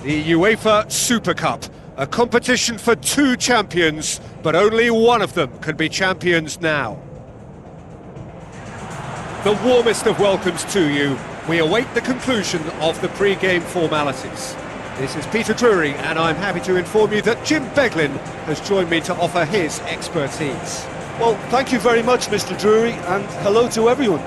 The UEFA Super Cup, a competition for two champions, but only one of them can be champions now. The warmest of welcomes to you. We await the conclusion of the pre-game formalities. This is Peter Drury, and I'm happy to inform you that Jim Beglin has joined me to offer his expertise. Well, thank you very much, Mr. Drury, and hello to everyone.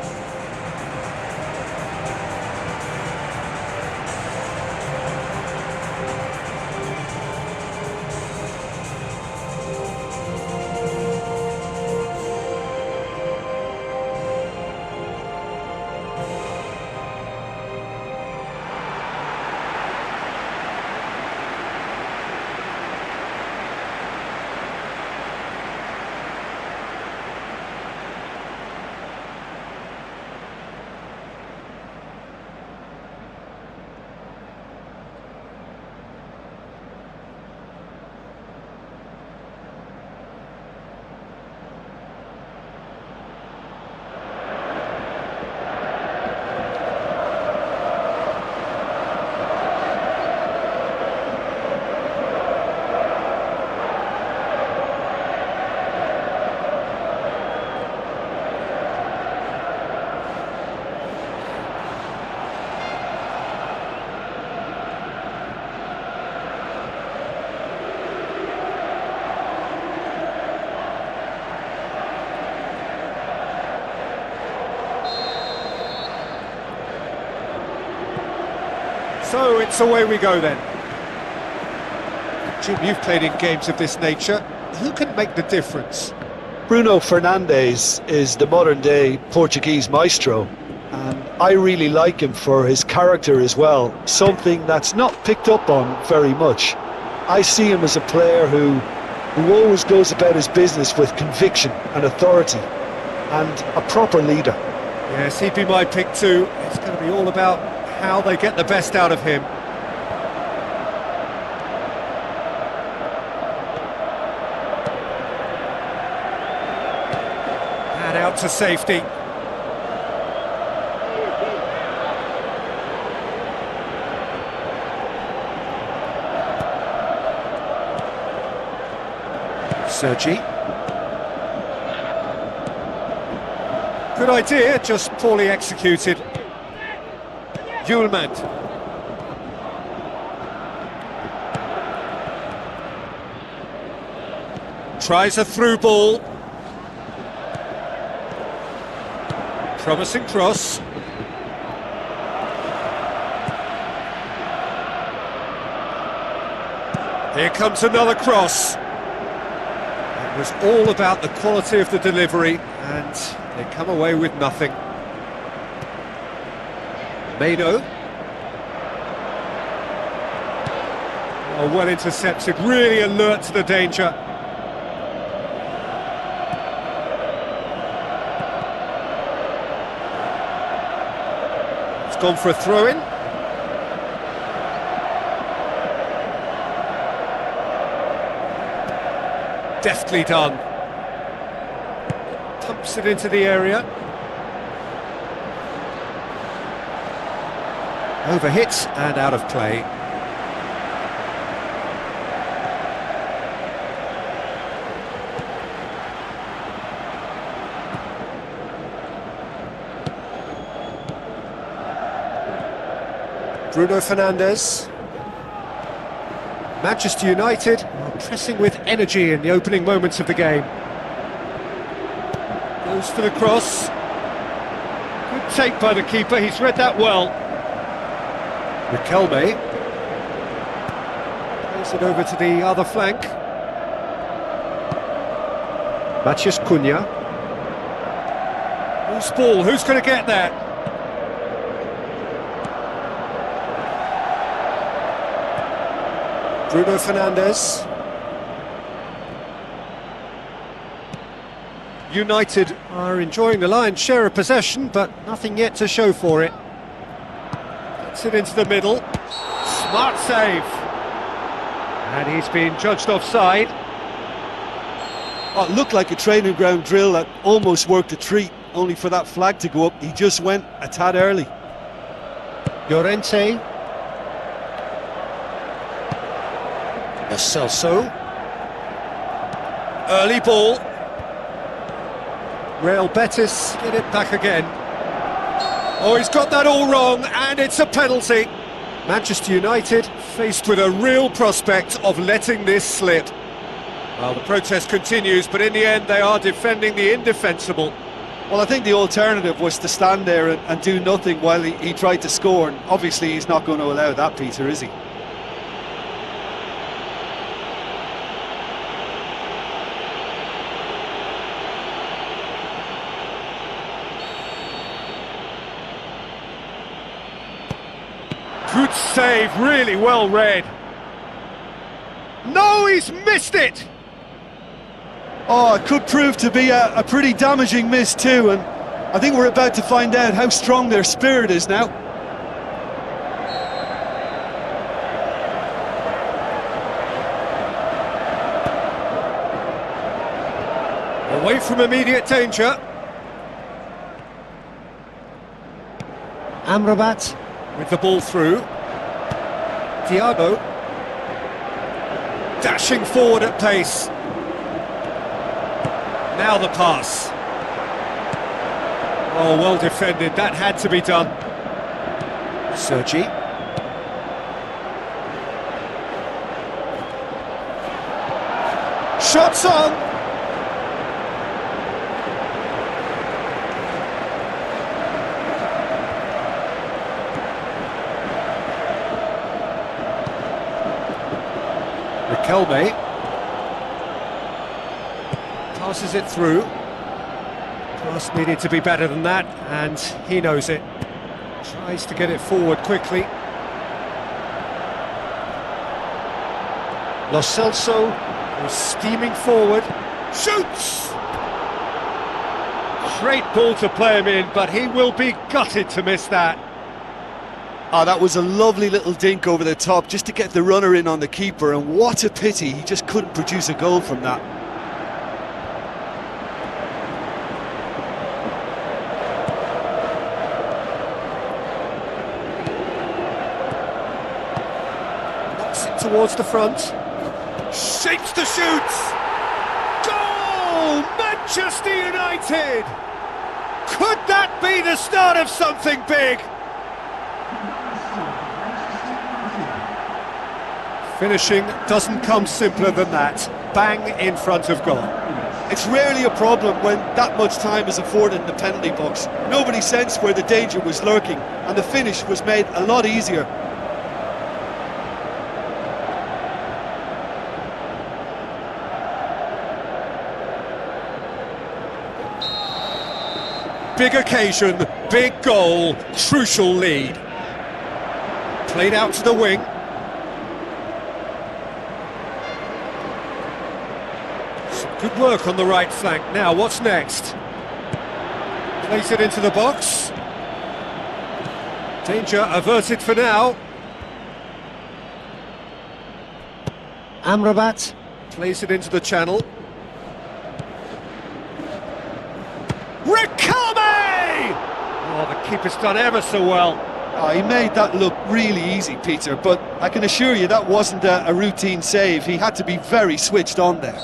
So it's away we go then. Jim, you've played in games of this nature. Who can make the difference? Bruno Fernandes is the modern-day Portuguese maestro, and I really like him for his character as well, something that's not picked up on very much. I see him as a player who always goes about his business with conviction and authority, and a proper leader. Yes, he'd be my pick too. It's going to be all about how they get the best out of him. And out to safety. Sergi. Good idea, just poorly executed. Julemand. Tries a through ball. Promising cross. Here comes another cross. It was all about the quality of the delivery, and they come away with nothing. Mano. Oh, well intercepted, really alert to the danger. It's gone for a throw-in. Deftly done. Pumps it into the area. Overhit and out of play. Bruno Fernandes. Manchester United are pressing with energy in the opening moments of the game. Goes for the cross. Good take by the keeper, he's read that well. Riquelme. Plays it over to the other flank. Matheus Cunha. Loose ball, who's going to get that? Bruno Fernandes. United are enjoying the lion's share of possession, but nothing yet to show for it. Gets it into the middle. Smart save. And he's been judged offside. Oh, it looked like a training ground drill that almost worked a treat, only for that flag to go up. He just went a tad early. Llorente. Celso. Early ball. Real Betis get it back again. Oh, he's got that all wrong, and it's a penalty. Manchester United faced with a real prospect of letting this slip. Well, the protest continues, but in the end they are defending the indefensible. Well, I think the alternative was to stand there and do nothing while he tried to score, and obviously he's not going to allow that, Peter, is he? Good save, really well read. No, he's missed it! Oh, it could prove to be a pretty damaging miss too, and I think we're about to find out how strong their spirit is now. Away from immediate danger. Amrabat with the ball through. Thiago dashing forward at pace. Now the pass. Oh, well defended, that had to be done. Sergi. Shots on! Riquelme passes it through. Pass needed to be better than that, and he knows it. Tries to get it forward quickly. Lo Celso was steaming forward. Shoots! Great ball to play him in, but he will be gutted to miss that. Oh, that was a lovely little dink over the top just to get the runner in on the keeper, and what a pity he just couldn't produce a goal from that. Knocks it towards the front. Shapes the shoots! Goal! Manchester United! Could that be the start of something big? Finishing doesn't come simpler than that. Bang in front of goal. It's rarely a problem when that much time is afforded in the penalty box. Nobody sensed where the danger was lurking, and the finish was made a lot easier. Big occasion, big goal, crucial lead. Played out to the wing. Some good work on the right flank. Now, what's next? Plays it into the box. Danger averted for now. Amrabat plays it into the channel. Oh, the keeper's done ever so well. Oh, he made that look really easy, Peter, but I can assure you that wasn't a routine save. He had to be very switched on there.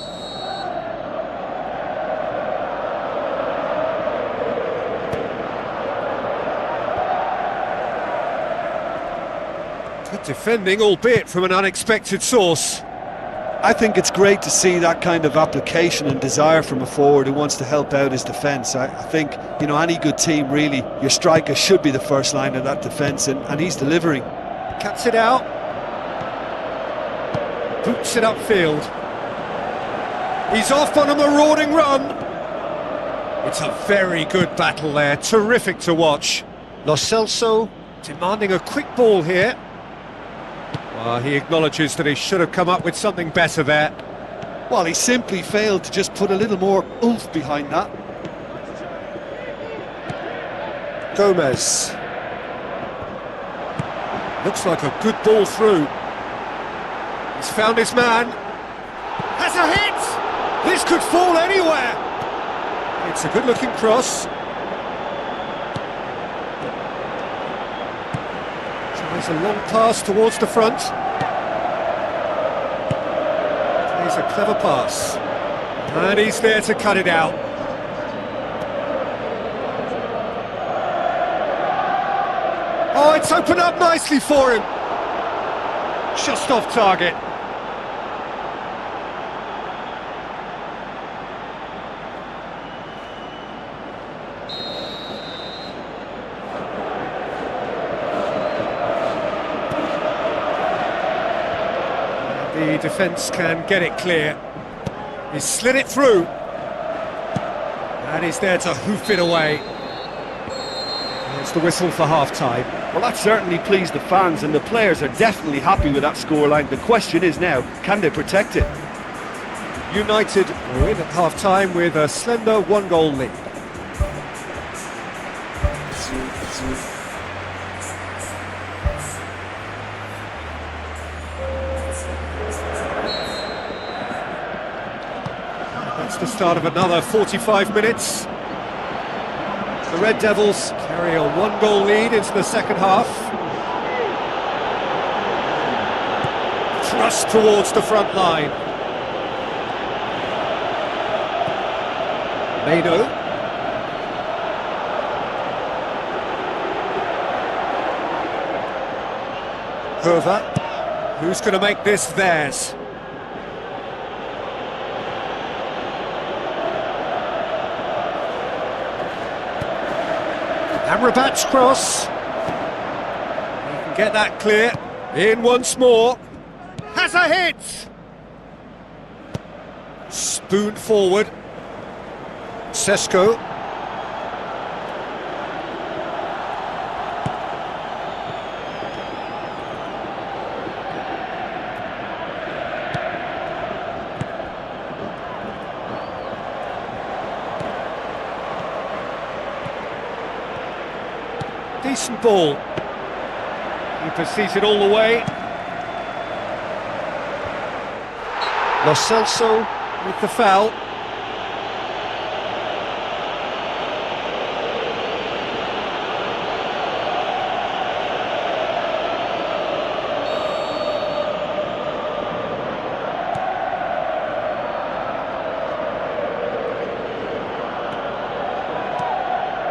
Good defending, albeit from an unexpected source. I think it's great to see that kind of application and desire from a forward who wants to help out his defence. I think, you know, any good team, really, your striker should be the first line of that defence, and he's delivering. Cuts it out. Boots it upfield. He's off on a marauding run. It's a very good battle there, terrific to watch. Lo Celso demanding a quick ball here. Well, he acknowledges that he should have come up with something better there. Well, he simply failed to just put a little more oomph behind that. Gomez. Looks like a good ball through. He's found his man. Has a hit! This could fall anywhere! It's a good-looking cross. Tries a long pass towards the front. Plays a clever pass. And he's there to cut it out. Oh, it's opened up nicely for him. Just off target. The defence can get it clear. He's slid it through. And he's there to hoof it away. There's the whistle for half-time. Well, that certainly pleased the fans, and the players are definitely happy with that scoreline. The question is now, can they protect it? United are in at half-time with a slender one-goal lead. That's the start of another 45 minutes. The Red Devils carry a one-goal lead into the second half. Thrust towards the front line. Mano. Herva. Who's going to make this theirs? Amrabat's cross. He can get that clear. In once more. Has a hit! Spoon forward. Sesko. Decent ball. Keeper sees it all the way. Lo Celso with the foul.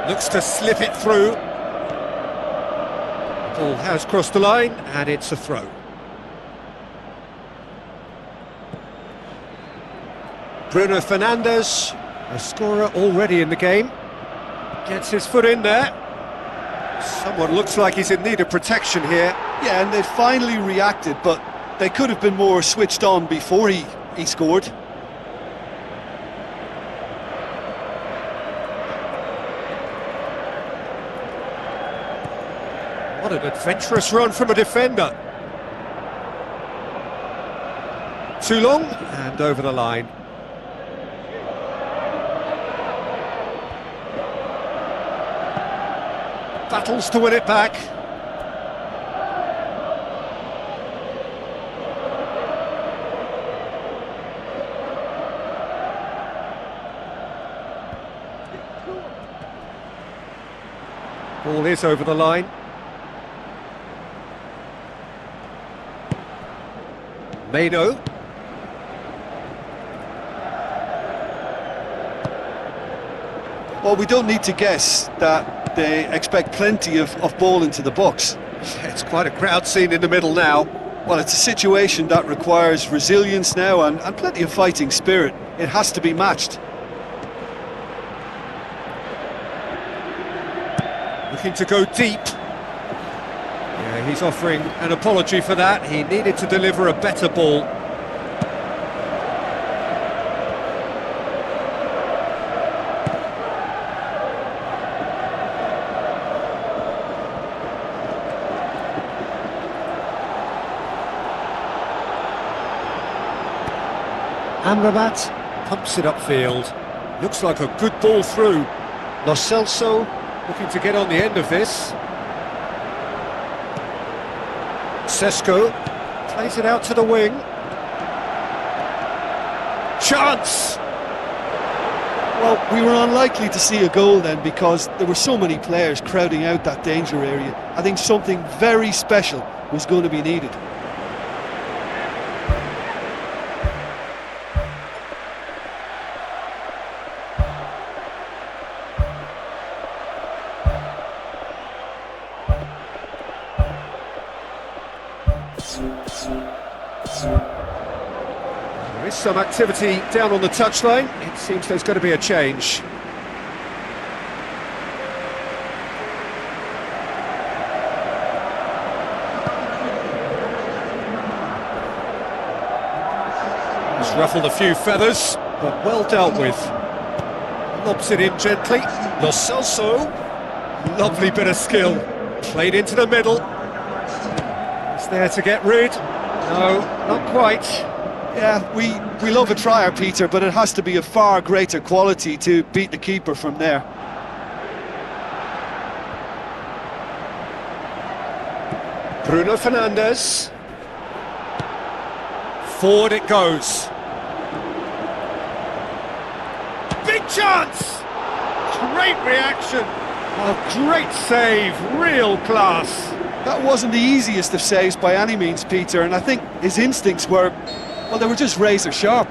Looks to slip it through. Ball has crossed the line, and it's a throw. Bruno Fernandes, a scorer already in the game, gets his foot in there. Someone looks like he's in need of protection here. Yeah, and they finally reacted, but they could have been more switched on before he scored. What an adventurous run from a defender. Too long, and over the line. Battles to win it back. Ball is over the line. Mano. Well, we don't need to guess that they expect plenty of ball into the box. It's quite a crowd scene in the middle now. Well, it's a situation that requires resilience now and plenty of fighting spirit. It has to be matched. Looking to go deep. Yeah, he's offering an apology for that. He needed to deliver a better ball. Amrabat pumps it upfield. Looks like a good ball through. Lo Celso looking to get on the end of this. Sesko plays it out to the wing. Chance! Well, we were unlikely to see a goal then because there were so many players crowding out that danger area. I think something very special was going to be needed. There is some activity down on the touchline. It seems there's going to be a change. He's ruffled a few feathers, but well dealt with. Lobs it in gently. Lo Celso, lovely bit of skill. Played into the middle. He's there to get rid. No, not quite. Yeah, we love a trier, Peter, but it has to be a far greater quality to beat the keeper from there. Bruno Fernandes. Forward it goes. Big chance! Great reaction. A great save, real class. That wasn't the easiest of saves by any means, Peter, and I think his instincts were, well, they were just razor sharp.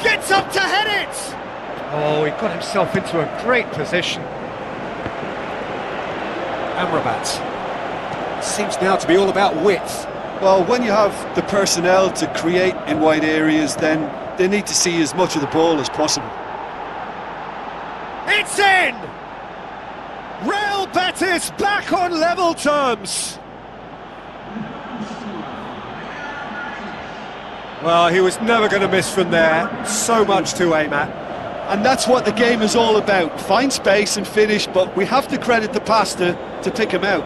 Gets up to head it! Oh, he got himself into a great position. Amrabat. Seems now to be all about width. Well, when you have the personnel to create in wide areas, then they need to see as much of the ball as possible. It's in! Real Betis back on level terms. Well, he was never going to miss from there. So much to aim at. And that's what the game is all about. Find space and finish, but we have to credit the pass to pick him out.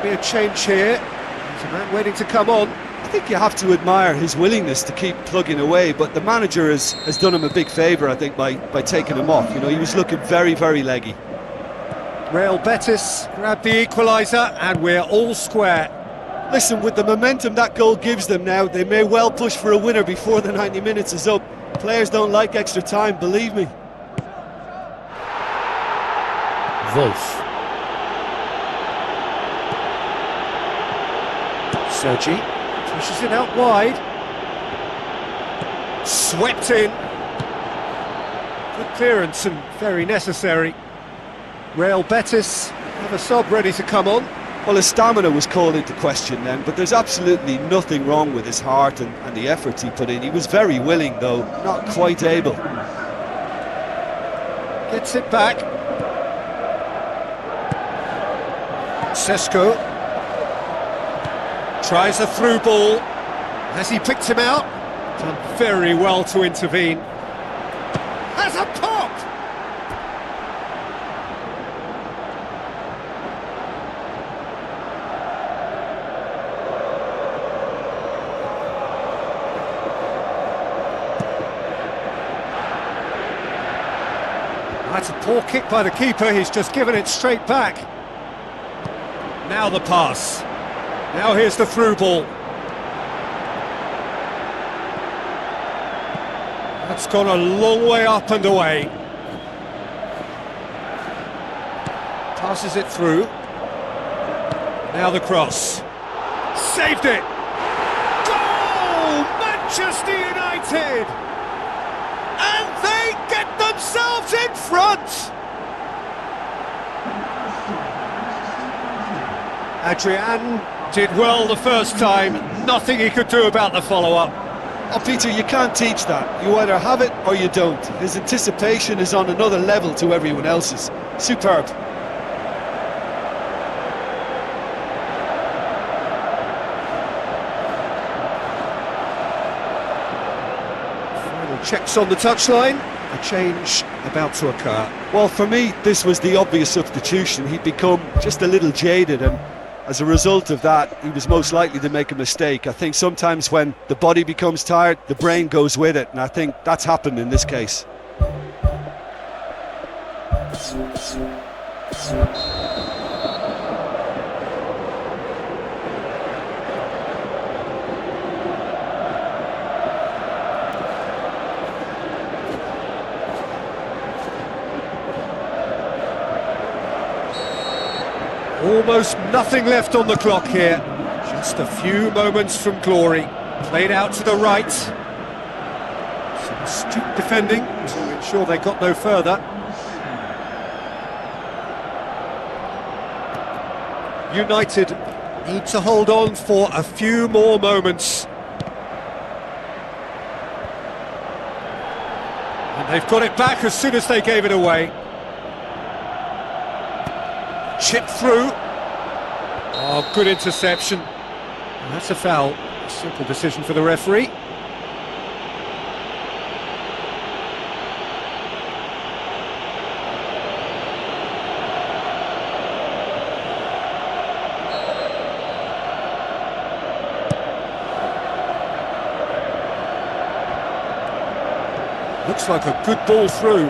Be a change here. There's a man waiting to come on. I think you have to admire his willingness to keep plugging away, but the manager has done him a big favour, I think, by taking him off. You know, he was looking very, very leggy. Real Betis grabbed the equaliser and we're all square. Listen, with the momentum that goal gives them now, they may well push for a winner before the 90 minutes is up. Players don't like extra time, believe me. Wolf. Sergi pushes it out wide. Swept in. Good clearance and very necessary. Real Betis have a sub ready to come on. Well, his stamina was called into question then, but there's absolutely nothing wrong with his heart and the efforts he put in. He was very willing, though, not quite able. Gets it back. Sesko tries a through ball. Has he picked him out? Done very well to intervene. Has a pop! That's a poor kick by the keeper, he's just given it straight back. Now the pass. Now here's the through ball. That's gone a long way up and away. Passes it through. Now the cross. Saved it! Goal! Manchester United! And they get themselves in front! Adrian did well the first time, nothing he could do about the follow-up. Oh, Peter, you can't teach that. You either have it or you don't. His anticipation is on another level to everyone else's. Superb. Final checks on the touchline. A change about to occur. Well, for me, this was the obvious substitution. He'd become just a little jaded, and as a result of that, he was most likely to make a mistake. I think sometimes when the body becomes tired, the brain goes with it, and I think that's happened in this case. Almost nothing left on the clock here. Just a few moments from glory. Played out to the right. Some astute defending to ensure they got no further. United need to hold on for a few more moments. And they've got it back as soon as they gave it away. Chip through. Oh, good interception. And that's a foul. A simple decision for the referee. Looks like a good ball through.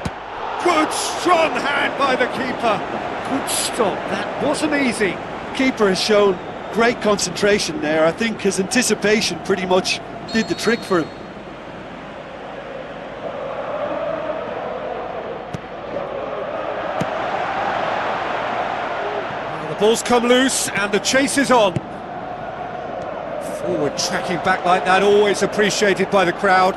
Good strong hand by the keeper. Good stop, that wasn't easy. Keeper has shown great concentration there. I think his anticipation pretty much did the trick for him. Well, the ball's come loose and the chase is on. Forward tracking back like that, always appreciated by the crowd.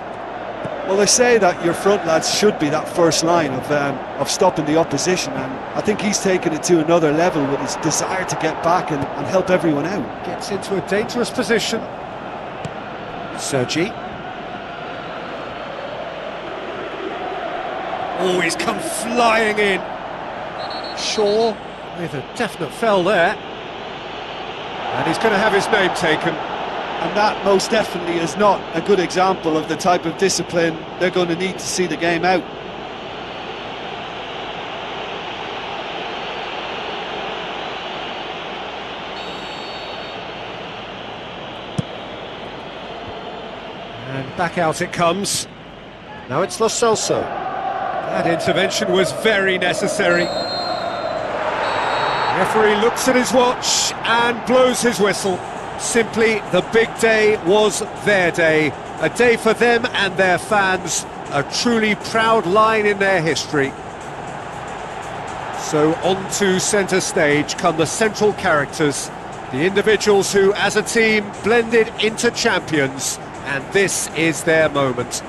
Well, they say that your front lads should be that first line of stopping the opposition, and I think he's taken it to another level with his desire to get back and help everyone out. Gets into a dangerous position. Sergi. Oh, he's come flying in. Shaw with a definite foul there. And he's going to have his name taken. And that most definitely is not a good example of the type of discipline they're going to need to see the game out. And back out it comes. Now it's Lo Celso. That intervention was very necessary. Referee looks at his watch and blows his whistle. Simply, the big day was their day. A day for them and their fans. A truly proud line in their history. So on to centre stage come the central characters. The individuals who, as a team, blended into champions, and this is their moment.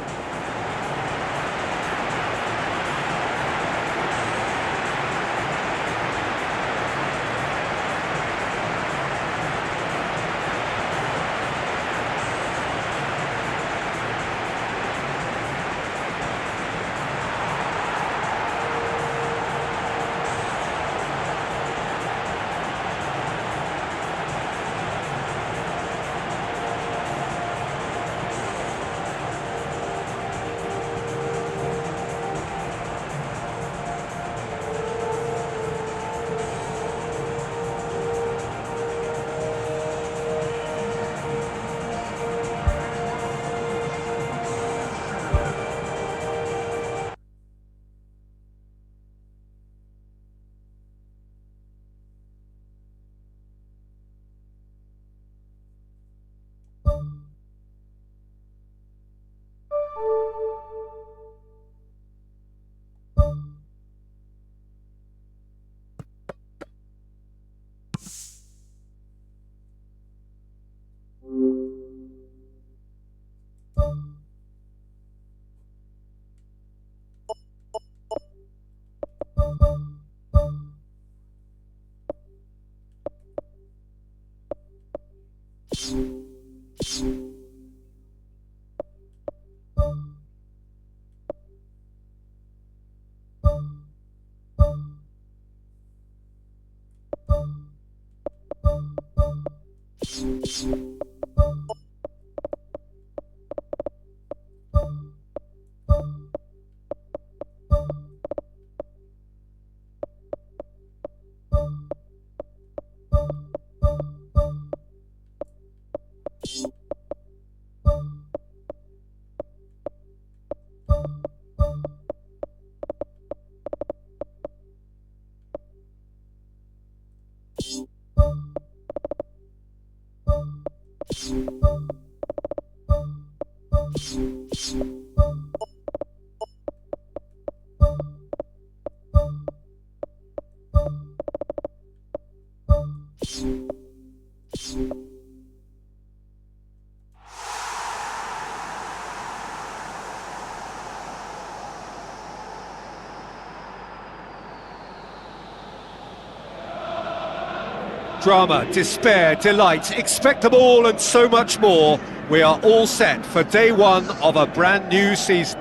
Drama, despair, delight, expect them all and so much more. We are all set for day one of a brand new season.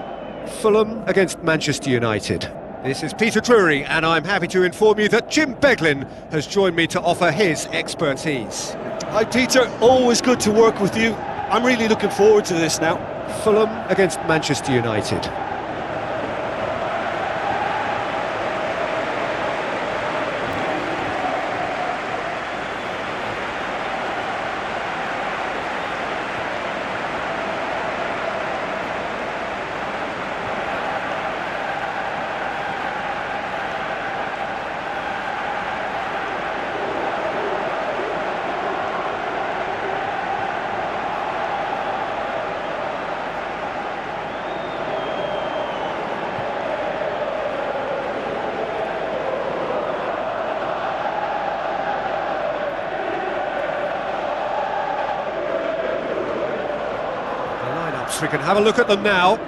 Fulham against Manchester United. This is Peter Drury, and I'm happy to inform you that Jim Beglin has joined me to offer his expertise. Hi Peter, always good to work with you. I'm really looking forward to this now. Fulham against Manchester United. We can have a look at them now.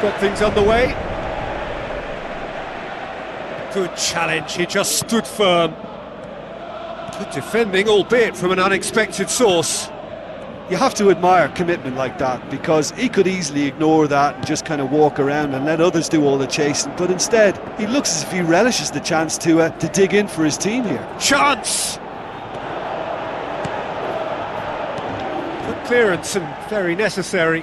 Got things underway. Good challenge, he just stood firm. Good defending, albeit from an unexpected source. You have to admire commitment like that, because he could easily ignore that and just kind of walk around and let others do all the chasing, but instead he looks as if he relishes the chance to dig in for his team here. Chance! clearance and very necessary.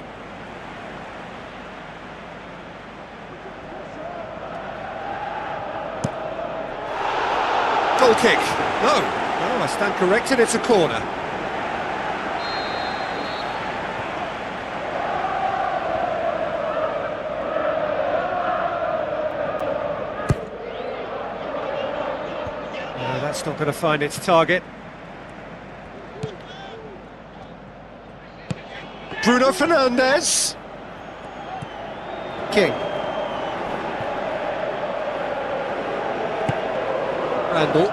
Goal kick. No, I stand corrected, it's a corner. No, that's not going to find its target. Bruno Fernandes. King. Randall.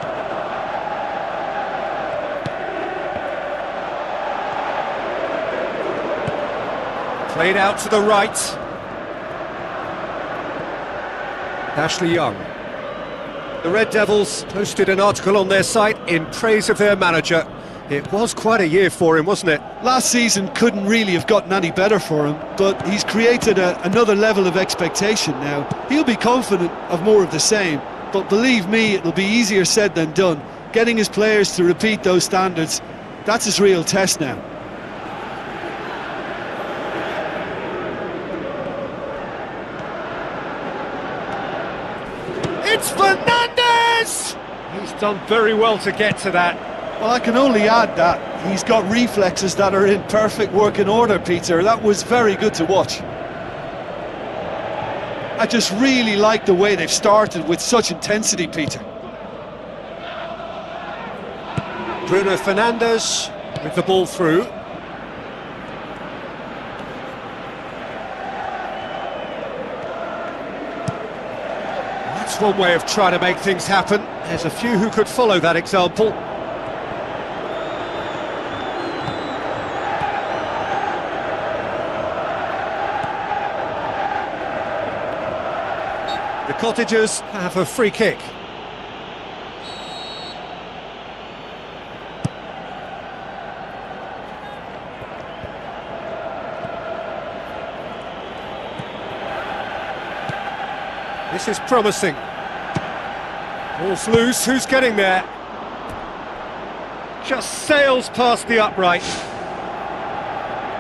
Played out to the right. Ashley Young. The Red Devils posted an article on their site in praise of their manager. It was quite a year for him, wasn't it? Last season couldn't really have gotten any better for him, but he's created another level of expectation now. He'll be confident of more of the same, but believe me, it'll be easier said than done. Getting his players to repeat those standards, that's his real test now. It's Fernandes! He's done very well to get to that. Well, I can only add that he's got reflexes that are in perfect working order, Peter. That was very good to watch. I just really like the way they've started with such intensity, Peter. Bruno Fernandes with the ball through. That's one way of trying to make things happen. There's a few who could follow that example. The Cottagers have a free kick. This is promising. Ball's loose, who's getting there? Just sails past the upright.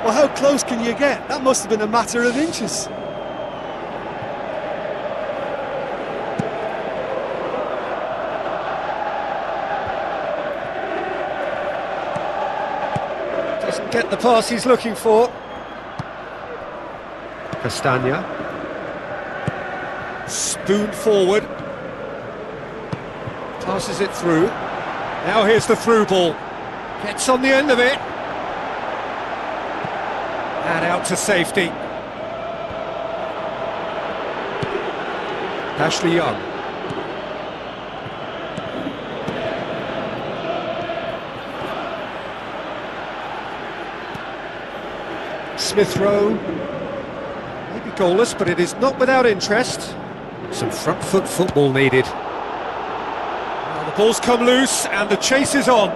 Well, how close can you get? That must have been a matter of inches. Doesn't get the pass he's looking for. Castagna. Spoon forward. Passes it through. Now here's the through ball. Gets on the end of it. And out to safety. Ashley Young. Smith Rowe. Maybe goalless, but it is not without interest. Some front foot football needed. Now the ball's come loose and the chase is on.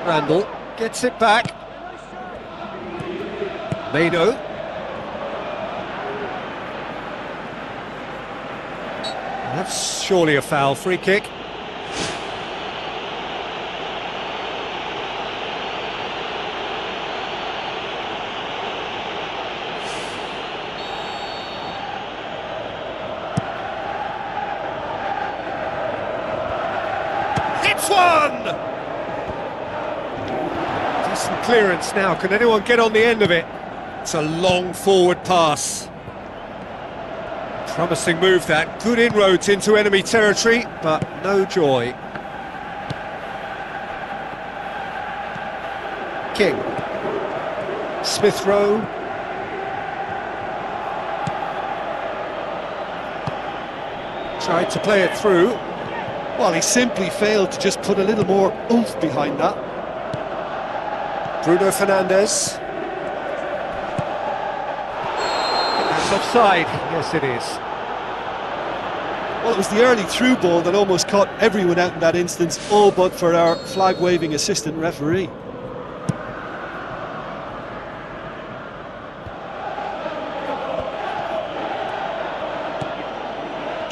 Randall gets it back. Mano. That's surely a foul. Free kick. It's one! Decent clearance now. Can anyone get on the end of it? It's a long forward pass. Promising move that. Good inroads into enemy territory, but no joy. King. Smith Rowe. Tried to play it through. Well, he simply failed to just put a little more oomph behind that. Bruno Fernandes. That's offside. Yes, it is. Well, it was the early through ball that almost caught everyone out in that instance, all but for our flag-waving assistant referee.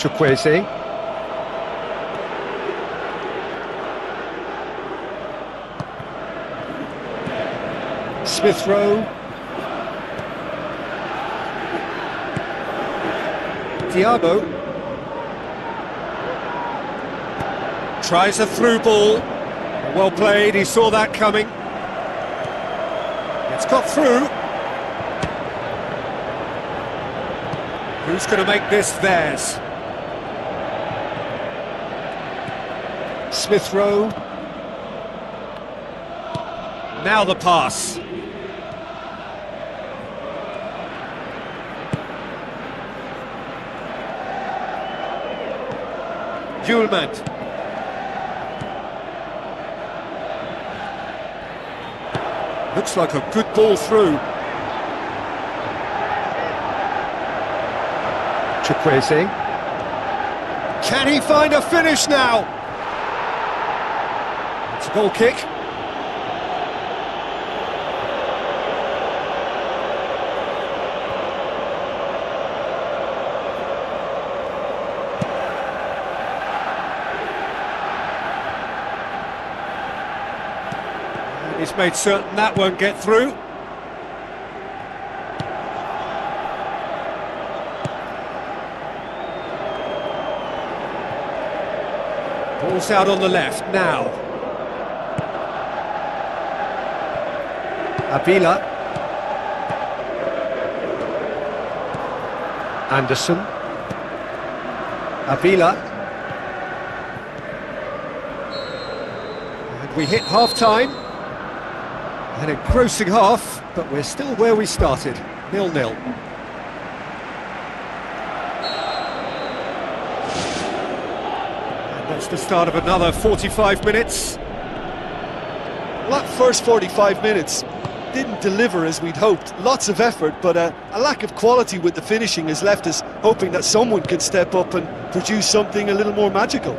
Chukwueze. Smith Rowe. Diabo. Tries a through ball. Well played, he saw that coming. It's got through. Who's going to make this theirs? Smith Rowe. Now the pass. Eugine. Looks like a good ball through. Chukwueze. Can he find a finish now? It's a goal kick. He's made certain that won't get through. Ball's out on the left now. Avila. Anderson. Avila. And we hit half-time. An engrossing half, but we're still where we started, 0-0. And that's the start of another 45 minutes. Well, that first 45 minutes didn't deliver as we'd hoped. Lots of effort, but a lack of quality with the finishing has left us hoping that someone could step up and produce something a little more magical.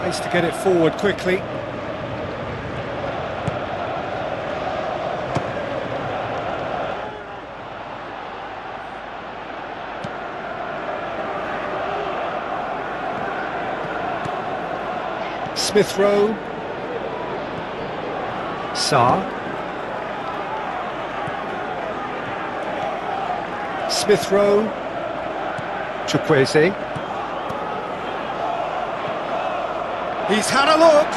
Tries to get it forward quickly. Smith Rowe. Sarr. Smith Rowe. Chukwueze. He's had a look.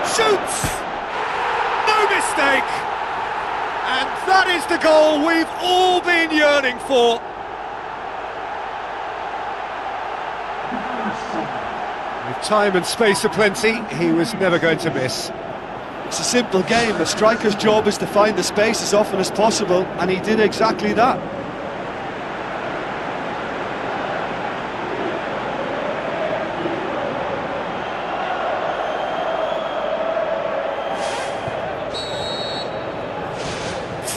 Shoots! No mistake! And that is the goal we've all been yearning for. With time and space aplenty, he was never going to miss. It's a simple game. A striker's job is to find the space as often as possible, and he did exactly that.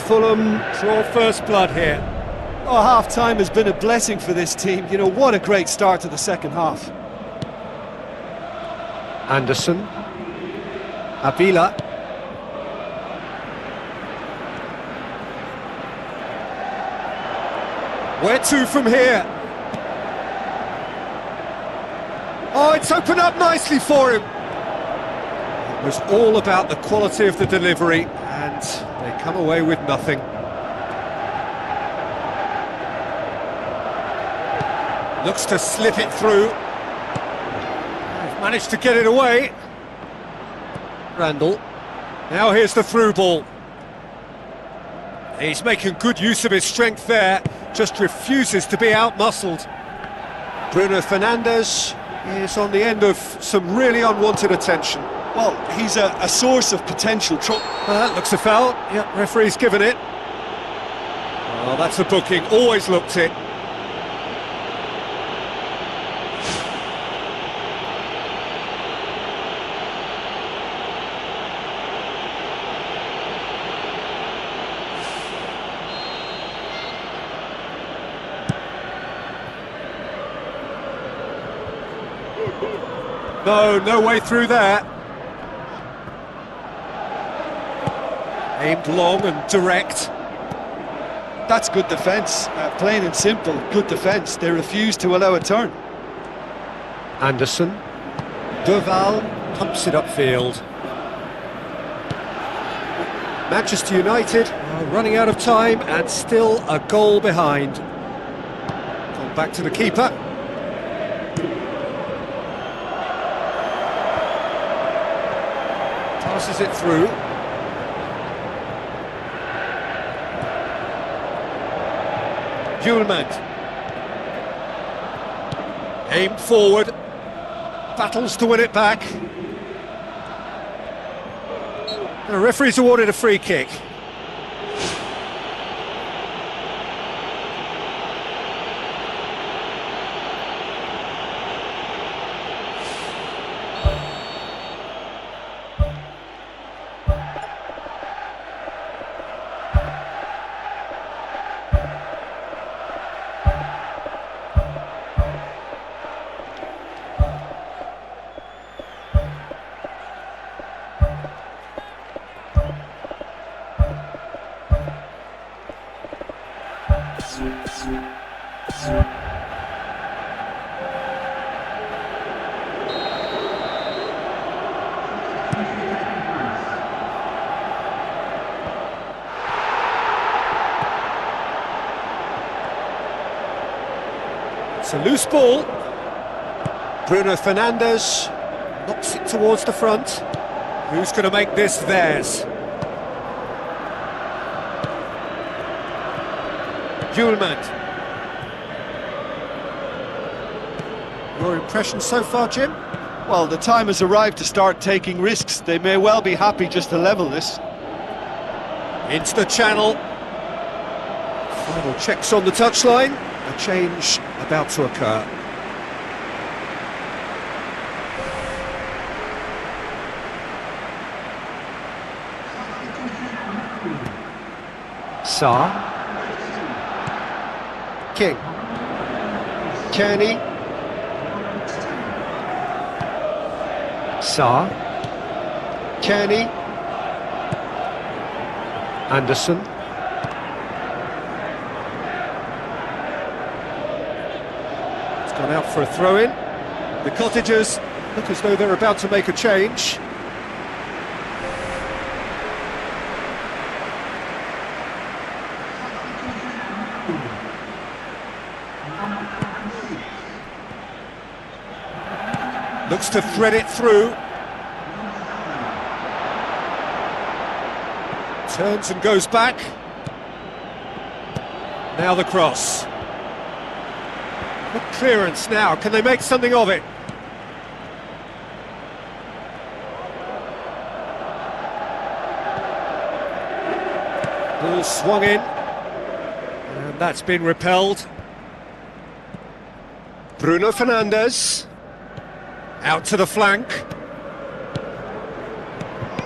Fulham draw first blood here. Oh, half-time has been a blessing for this team. You know, what a great start to the second half. Anderson. Avila. Where to from here? Oh, it's opened up nicely for him. It was all about the quality of the delivery, and they come away with nothing. Looks to slip it through. They've managed to get it away. Randall. Now here's the through ball. He's making good use of his strength there, just refuses to be outmuscled. Bruno Fernandes is on the end of some really unwanted attention. Well, he's a source of potential trouble. That looks a foul. Yep, referee's given it. Oh, that's a booking. Always looked it. No way through there. Aimed long and direct. That's good defence, plain and simple, good defence. They refuse to allow a turn. Anderson. Duval pumps it upfield. Manchester United are running out of time and still a goal behind. Gone back to the keeper. Passes it through. Eugine. Aimed forward. Battles to win it back. The referee's awarded a free kick. It's a loose ball. Bruno Fernandes knocks it towards the front. Who's going to make this theirs? Eugine. Your impression so far, Jim? Well, the time has arrived to start taking risks. They may well be happy just to level this. Into the channel. Final checks on the touchline. A change about to occur. Sarr. King. Kearney. Sarr. Kearney. Anderson. It's gone out for a throw-in. The Cottagers look as though they're about to make a change. Looks to thread it through. Turns and goes back. Now the cross. Good clearance now. Can they make something of it? Ball swung in. And that's been repelled. Bruno Fernandes. Out to the flank.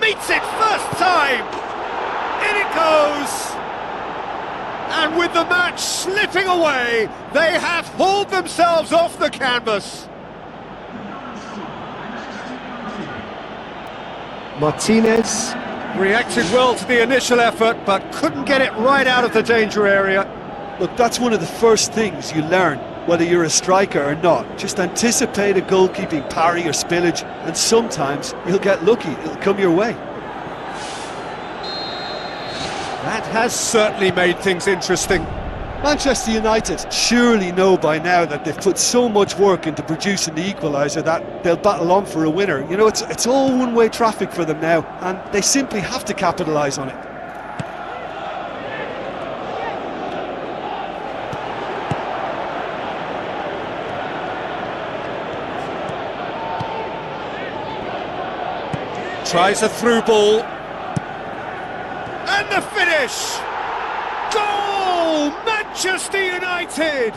Meets it first time! In it goes! And with the match slipping away, they have hauled themselves off the canvas. Martinez reacted well to the initial effort, but couldn't get it right out of the danger area. Look, that's one of the first things you learn, whether you're a striker or not. Just anticipate a goalkeeping parry or spillage, and sometimes you'll get lucky, it'll come your way. That has certainly made things interesting. Manchester United surely know by now that they've put so much work into producing the equaliser that they'll battle on for a winner. You know, it's all one-way traffic for them now, and they simply have to capitalise on it. Tries a through ball. And the finish! Goal! Manchester United!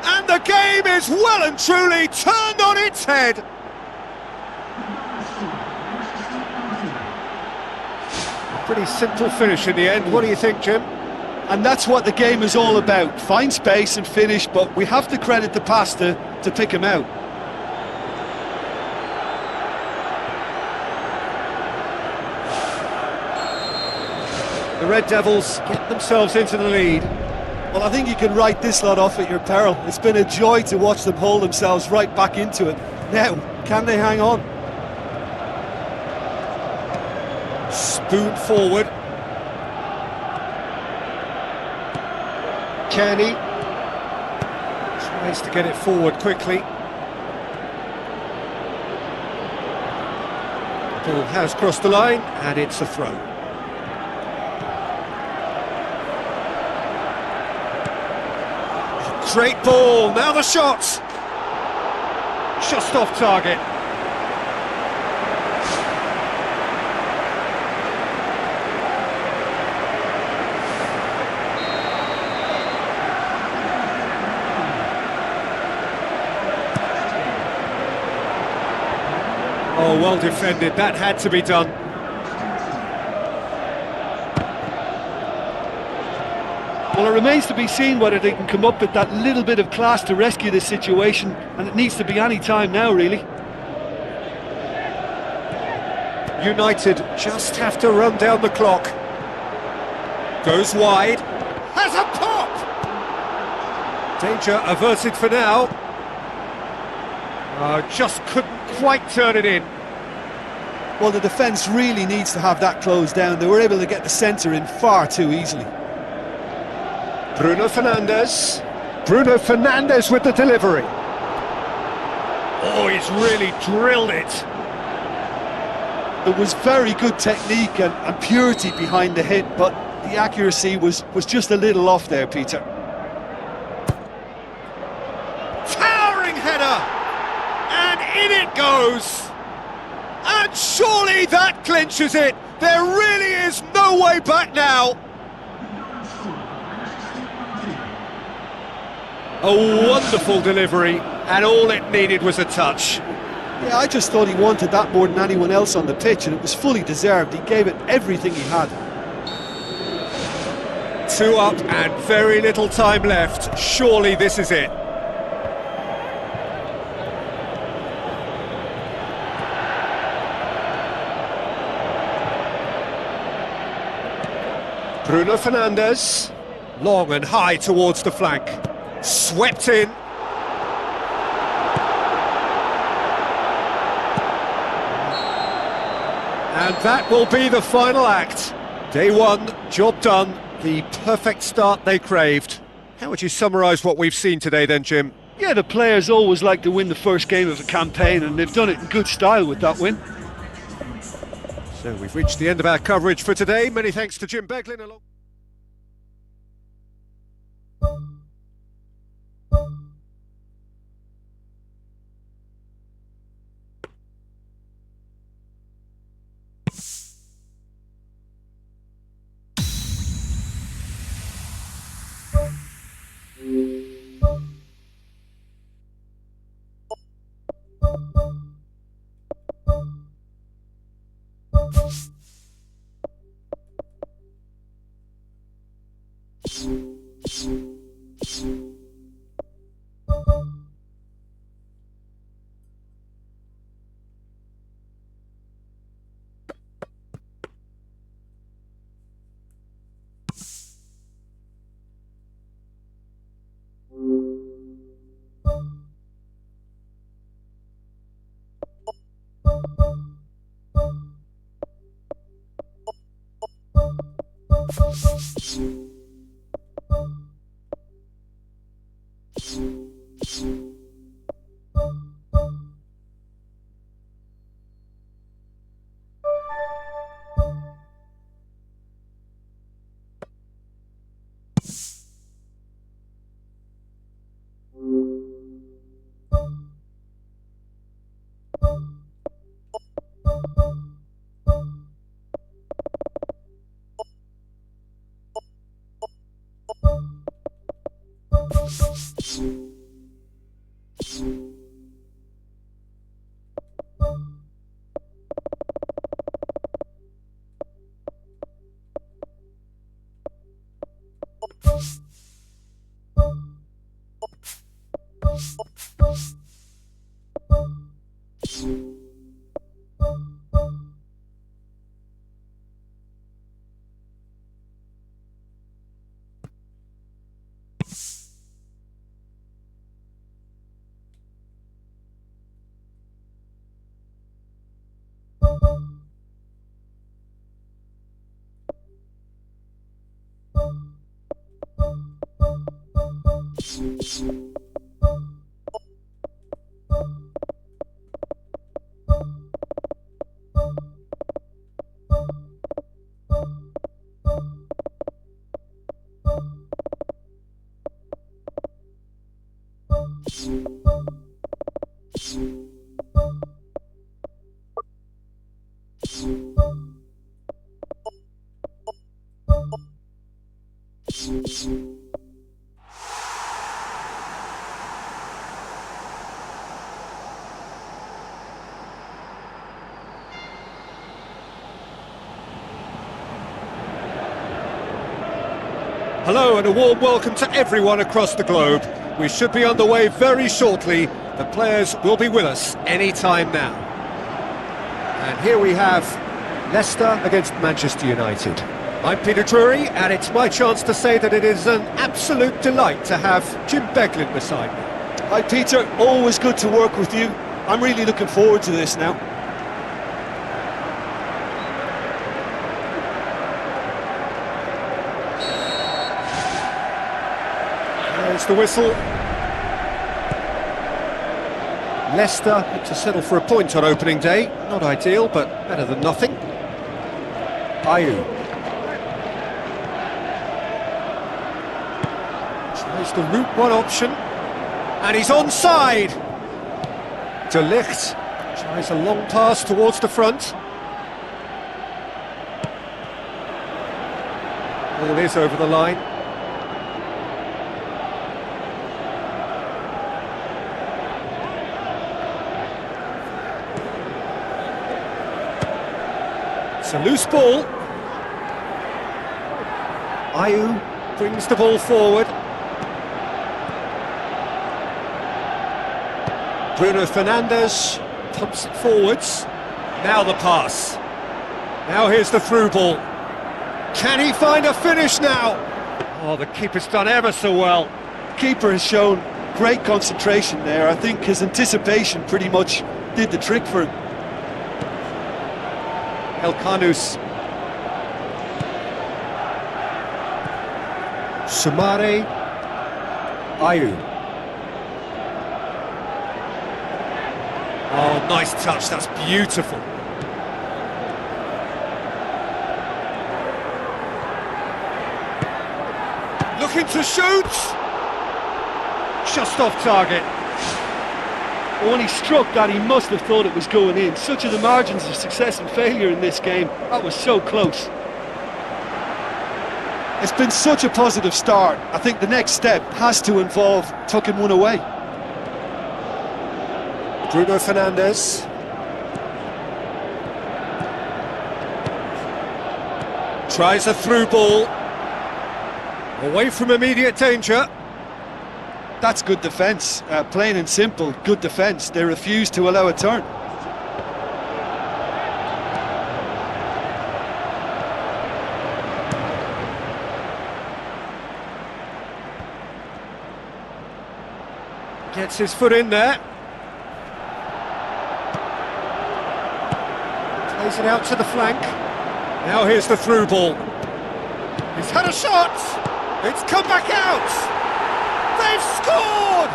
And the game is well and truly turned on its head. A pretty simple finish in the end. What do you think, Jim? And that's what the game is all about. Find space and finish, but we have to credit the pass to pick him out. The Red Devils get themselves into the lead. Well, I think you can write this lot off at your peril. It's been a joy to watch them hold themselves right back into it. Now, can they hang on? Spoon forward. Kenny tries to get it forward quickly. The ball has crossed the line and it's a throw. Great ball, now the shot! Just off target. Oh, well defended, that had to be done. Well, it remains to be seen whether they can come up with that little bit of class to rescue this situation, and it needs to be any time now, really. United just have to run down the clock. Goes wide. Has a pop! Danger averted for now. Just couldn't quite turn it in. Well, the defence really needs to have that closed down. They were able to get the centre in far too easily. Bruno Fernandes. Bruno Fernandes with the delivery. Oh, he's really drilled it. There was very good technique and purity behind the hit, but the accuracy was just a little off there, Peter. Towering header! And in it goes! And surely that clinches it! There really is no way back now! A wonderful delivery, and all it needed was a touch. Yeah, I just thought he wanted that more than anyone else on the pitch, and it was fully deserved. He gave it everything he had. 2 up and very little time left. Surely this is it. Bruno Fernandes. Long and high towards the flank. Swept in. And that will be the final act. Day one, job done. The perfect start they craved. How would you summarise what we've seen today then, Jim? Yeah, the players always like to win the first game of a campaign, and they've done it in good style with that win. So we've reached the end of our coverage for today. Many thanks to Jim Beglin. Hello and a warm welcome to everyone across the globe. We should be underway very shortly. The players will be with us any time now. And here we have Leicester against Manchester United. I'm Peter Drury, and it's my chance to say that it is an absolute delight to have Jim Beglin beside me. Hi Peter, always good to work with you. I'm really looking forward to this now. There's the whistle. Leicester to settle for a point on opening day. Not ideal, but better than nothing. Ayew. Tries the route one option. And he's onside. De Ligt tries a long pass towards the front. Ball is over the line. It's a loose ball. Ayew brings the ball forward. Bruno Fernandes pumps it forwards. Now the pass. Now here's the through ball. Can he find a finish now? Oh, the keeper's done ever so well. Keeper has shown great concentration there. I think his anticipation pretty much did the trick for him. El Khanous. Sumare. Ayew. Oh, nice touch, that's beautiful. Looking to shoot! Just off target. When he struck that, he must have thought it was going in. Such are the margins of success and failure in this game. That was so close. It's been such a positive start. I think the next step has to involve tucking one away. Bruno Fernandes. Tries a through ball. Away from immediate danger. That's good defence, plain and simple, good defence. They refuse to allow a turn. Gets his foot in there. Plays it out to the flank. Now here's the through ball. He's had a shot! It's come back out! They've scored!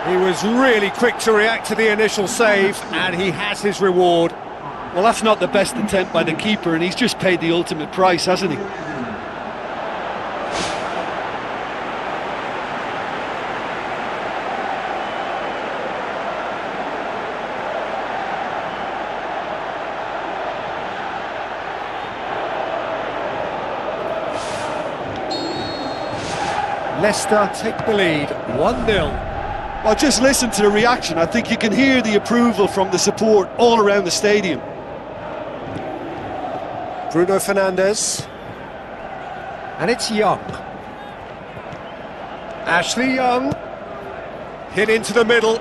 He was really quick to react to the initial save, and he has his reward. Well, that's not the best attempt by the keeper, and he's just paid the ultimate price, hasn't he? Leicester take the lead, 1-0. Well, just listen to the reaction. I think you can hear the approval from the support all around the stadium. Bruno Fernandes. And it's Young. Ashley Young. Hit into the middle.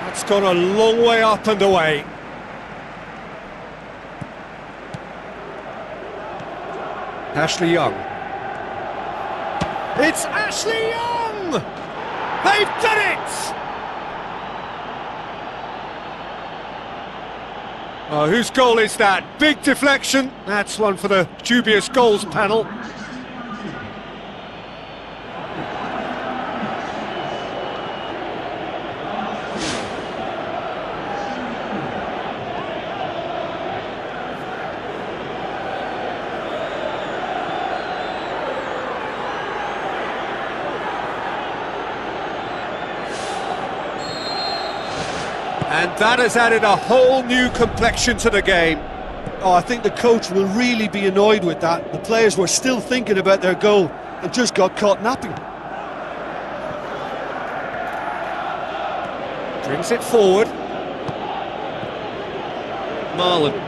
That's gone a long way up and away. Ashley Young. It's Ashley Young! They've done it! Oh, whose goal is that? Big deflection. That's one for the dubious goals panel. And that has added a whole new complexion to the game. Oh, I think the coach will really be annoyed with that. The players were still thinking about their goal and just got caught napping. Brings it forward. Marlon.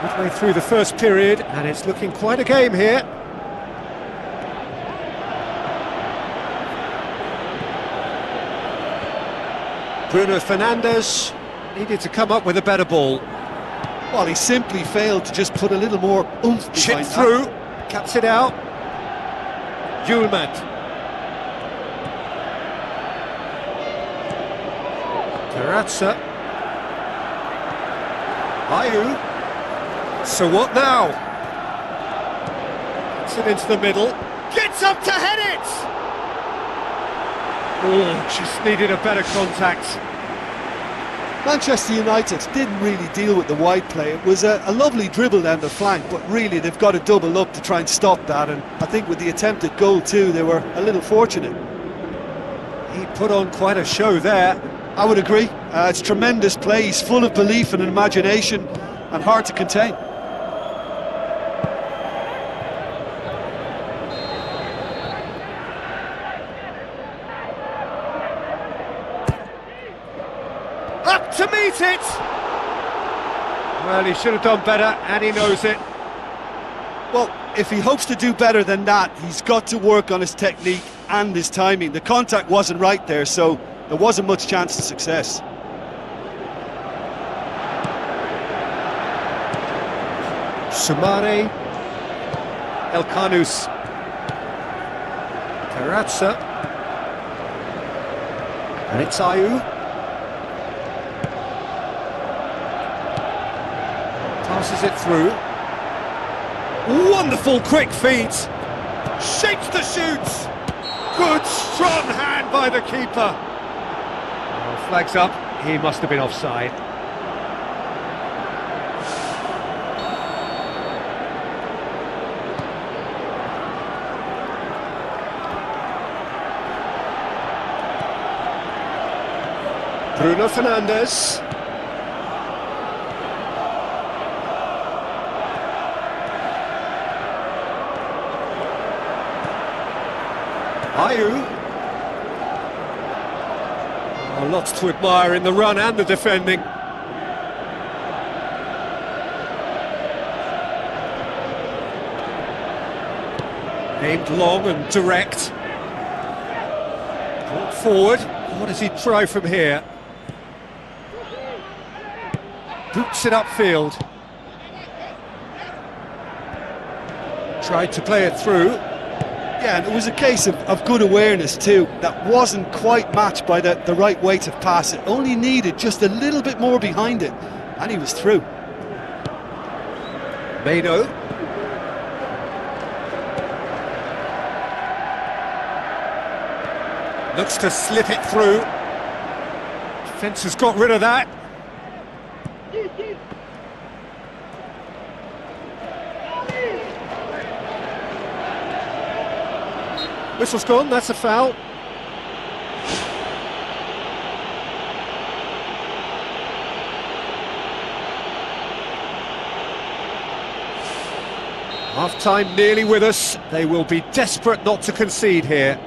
Midway through the first period, and it's looking quite a game here. Bruno Fernandes needed to come up with a better ball. Well, he simply failed to just put a little more oomph behind Chip that. through, cuts it out. Eugene. Terrazza. Ayu. So what now? Gets it into the middle. Gets up to head it! Oh, just needed a better contact. Manchester United didn't really deal with the wide play. It was a lovely dribble down the flank, but really they've got to double up to try and stop that, and I think with the attempted goal too, they were a little fortunate. He put on quite a show there. I would agree. It's tremendous play. He's full of belief and imagination and hard to contain. Up to meet it! Well, he should have done better, and he knows it. Well, if he hopes to do better than that, he's got to work on his technique and his timing. The contact wasn't right there, so there wasn't much chance of success. Sumare. Elkanus. Terrazza. And it's Ayu. Passes it through. Wonderful quick feet. Shapes the shoots. Good strong hand by the keeper. Oh, flags up. He must have been offside. Bruno Fernandes. Ayu. Oh, lots to admire in the run and the defending. Aimed long and direct. Brought forward. What does he try from here? Boots it upfield. Tried to play it through. Yeah, and it was a case of good awareness too. That wasn't quite matched by the right weight of pass. It only needed just a little bit more behind it, and he was through. Meno. Looks to slip it through. Defence has got rid of that. Whistle's gone, that's a foul. Half-time nearly with us. They will be desperate not to concede here.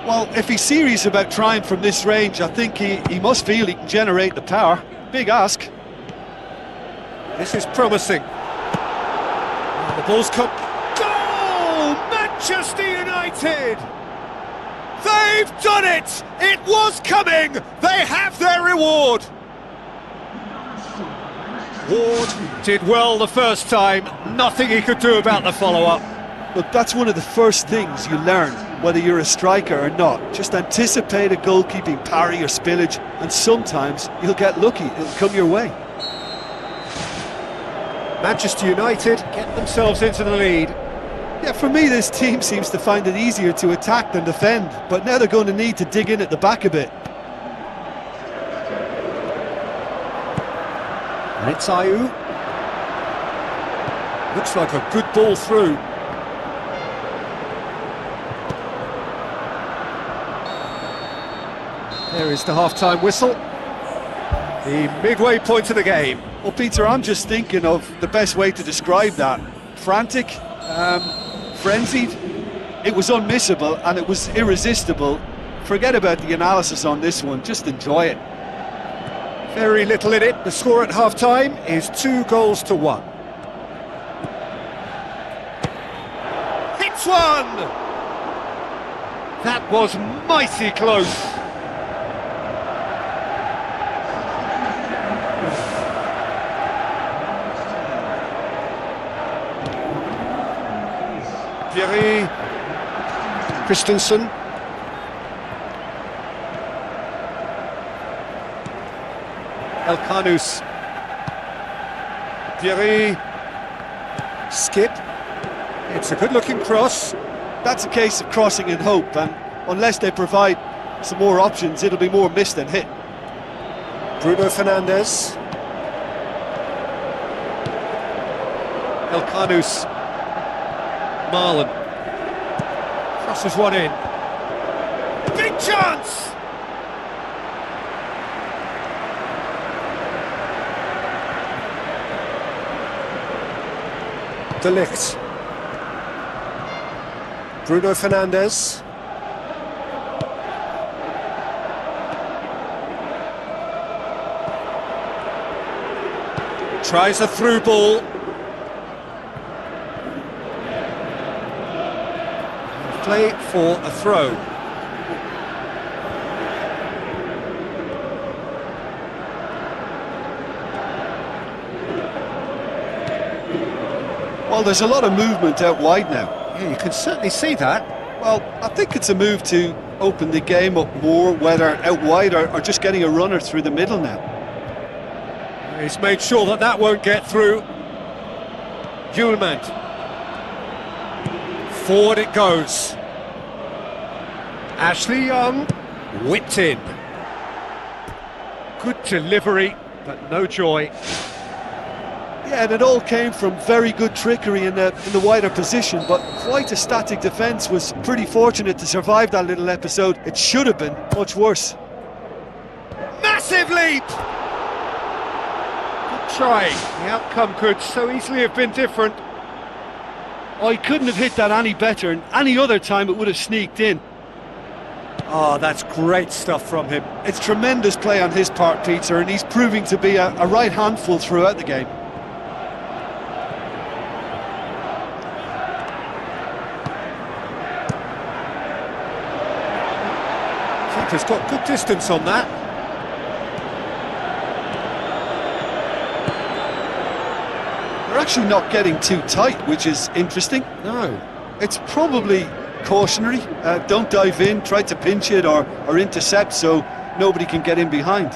Well, if he's serious about trying from this range, I think he must feel he can generate the power. Big ask. This is promising. And the ball's come. Goal! Manchester United! They've done it! It was coming! They have their reward! Ward did well the first time. Nothing he could do about the follow-up. Look, that's one of the first things you learn, whether you're a striker or not. Just anticipate a goalkeeping parry or spillage, and sometimes you'll get lucky, it'll come your way. Manchester United get themselves into the lead. Yeah, for me, this team seems to find it easier to attack than defend, but now they're going to need to dig in at the back a bit. And it's Ayew. Looks like a good ball through. There is the half-time whistle. The midway point of the game. Well, Peter, I'm just thinking of the best way to describe that. Frantic, frenzied. It was unmissable and it was irresistible. Forget about the analysis on this one, just enjoy it. Very little in it. The score at half-time is 2-1. Hits one! That was mighty close. Thierry Christensen. El Khanous. Thierry. Skip. It's a good-looking cross. That's a case of crossing in hope, and unless they provide some more options, it'll be more missed than hit. Bruno Fernandes. El Khanous. Marlon crosses one in. Big chance! De Ligt. Bruno Fernandes. Tries a through ball. Play for a throw. Well, there's a lot of movement out wide now. Yeah, you can certainly see that. Well, I think it's a move to open the game up more, whether out wide or just getting a runner through the middle now. He's made sure that that won't get through. Julemand. Forward it goes. Ashley Young whipped in. Good delivery, but no joy. Yeah, and it all came from very good trickery in the wider position, but quite a static defence. Was pretty fortunate to survive that little episode. It should have been much worse. Massive leap! Good try. The outcome could so easily have been different. Oh, he couldn't have hit that any better, and any other time it would have sneaked in. Oh, that's great stuff from him. It's tremendous play on his part, Peter, and he's proving to be a right handful throughout the game. Keeper's got good distance on that. They're actually not getting too tight, which is interesting. No. It's probably cautionary. Don't dive in, try to pinch it or intercept so nobody can get in behind.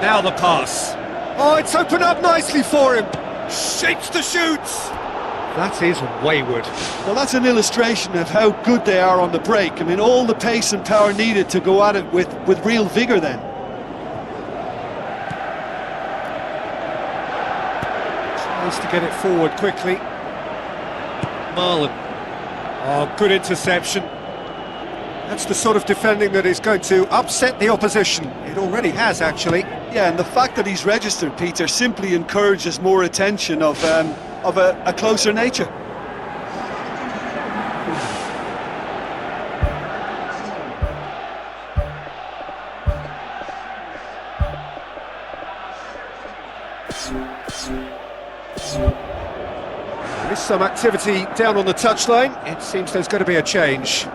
Now the pass. Oh, it's opened up nicely for him. Shapes the shoots. That is wayward. Well, that's an illustration of how good they are on the break. I mean, all the pace and power needed to go at it with real vigour then. Tries to get it forward quickly. Marlon. Oh, good interception. That's the sort of defending that is going to upset the opposition. It already has, actually. Yeah, and the fact that he's registered, Peter, simply encourages more attention of a closer nature. There is some activity down on the touchline. It seems there's going to be a change.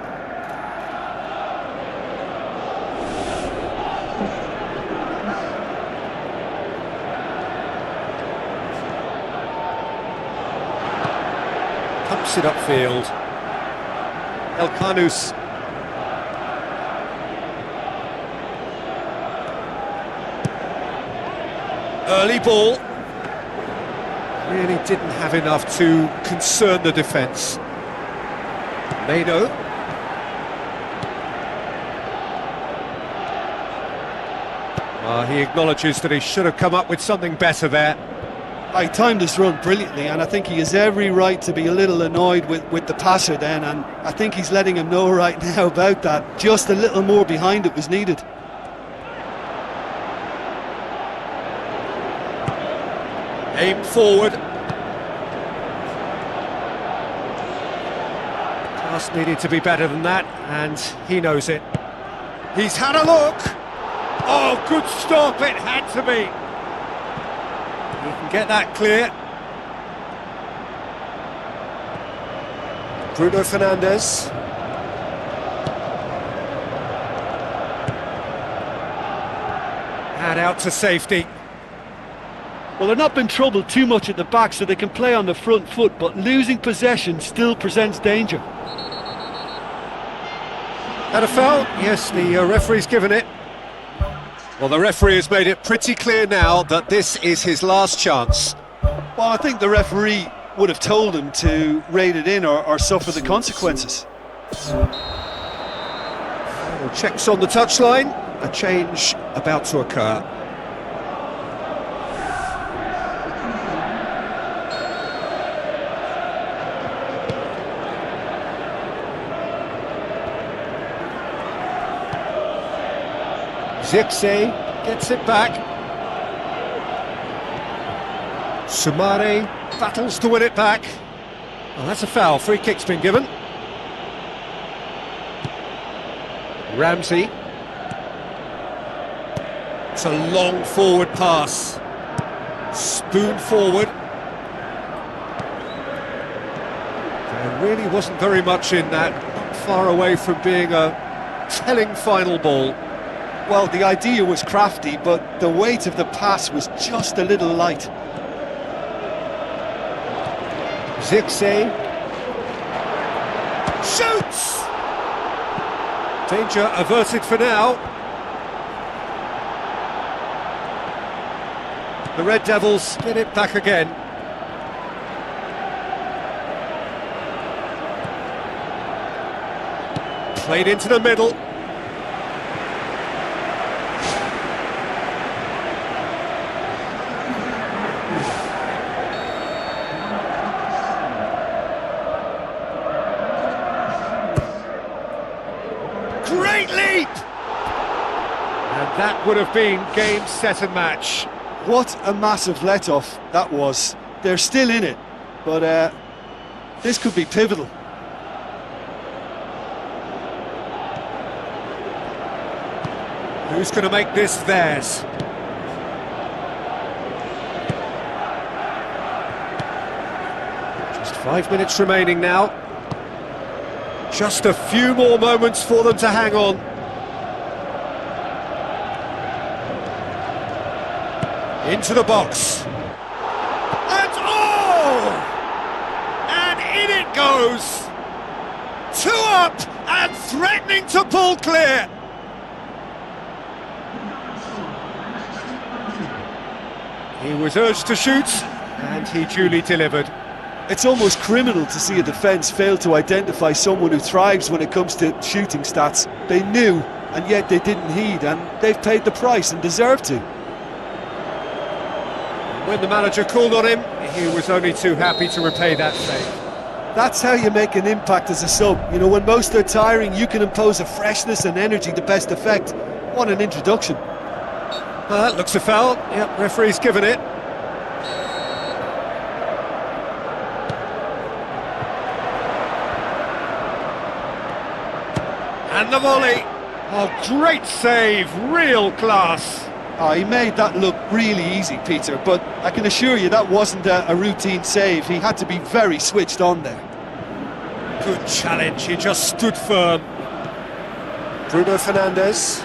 Pumps it upfield. El Canus. Early ball. Really didn't have enough to concern the defence. Mado. He acknowledges that he should have come up with something better there. He timed his run brilliantly, and I think he has every right to be a little annoyed with the passer then, and I think he's letting him know right now about that. Just a little more behind it was needed. Aim forward. Pass needed to be better than that, and he knows it. He's had a look. Oh, good stop, it had to be. He can get that clear. Bruno Fernandes. And out to safety. Well, they're not been troubled too much at the back, so they can play on the front foot, but losing possession still presents danger. Had a foul? Yes, the referee's given it. Well, the referee has made it pretty clear now that this is his last chance. Well, I think the referee would have told him to rate it in or suffer the consequences. Checks on the touchline. A change about to occur. Zirkzee gets it back. Sumare battles to win it back. Well, that's a foul. Free kick's been given. Ramsey. It's a long forward pass. Spoon forward. There really wasn't very much in that. Not far away from being a telling final ball. Well, the idea was crafty, but the weight of the pass was just a little light. Zirkzee shoots! Danger averted for now. The Red Devils get it back again. Played into the middle. Great leap! And that would have been game, set and match. What a massive let-off that was. They're still in it, but this could be pivotal. Who's going to make this theirs? Just 5 minutes remaining now. Just a few more moments for them to hang on. Into the box. And oh! And in it goes! 2 up and threatening to pull clear. He was urged to shoot, and he duly delivered. It's almost criminal to see a defence fail to identify someone who thrives when it comes to shooting stats. They knew, and yet they didn't heed, and they've paid the price and deserve to. When the manager called on him, he was only too happy to repay that favour. That's how you make an impact as a sub. You know, when most are tiring, you can impose a freshness and energy to best effect. What an introduction. That looks a foul. Yep, referee's given it. And the volley. Oh, great save, real class. Oh, he made that look really easy, Peter, but I can assure you that wasn't a routine save. He had to be very switched on there. Good challenge, he just stood firm. Bruno Fernandes.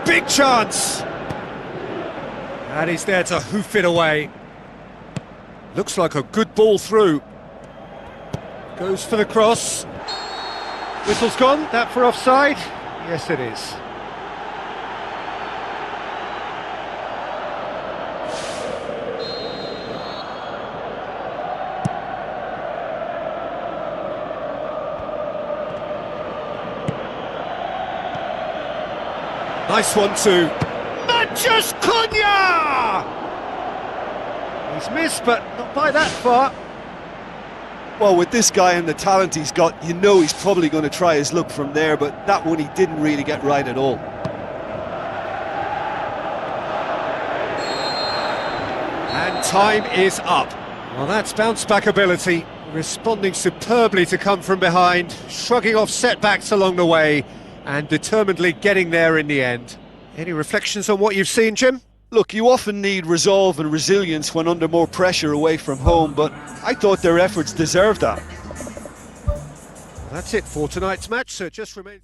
Big chance! And he's there to hoof it away. Looks like a good ball through. Goes for the cross. Whistle's gone. That for offside? Yes, it is. Nice one too. Matches Cunha! He's missed, but not by that far. Well, with this guy and the talent he's got, you know he's probably going to try his luck from there, but that one he didn't really get right at all. And time is up. Well, that's bounce-back ability, responding superbly to come from behind, shrugging off setbacks along the way, and determinedly getting there in the end. Any reflections on what you've seen, Jim? Look, you often need resolve and resilience when under more pressure away from home, but I thought their efforts deserved that. That's it for tonight's match, so it just remains...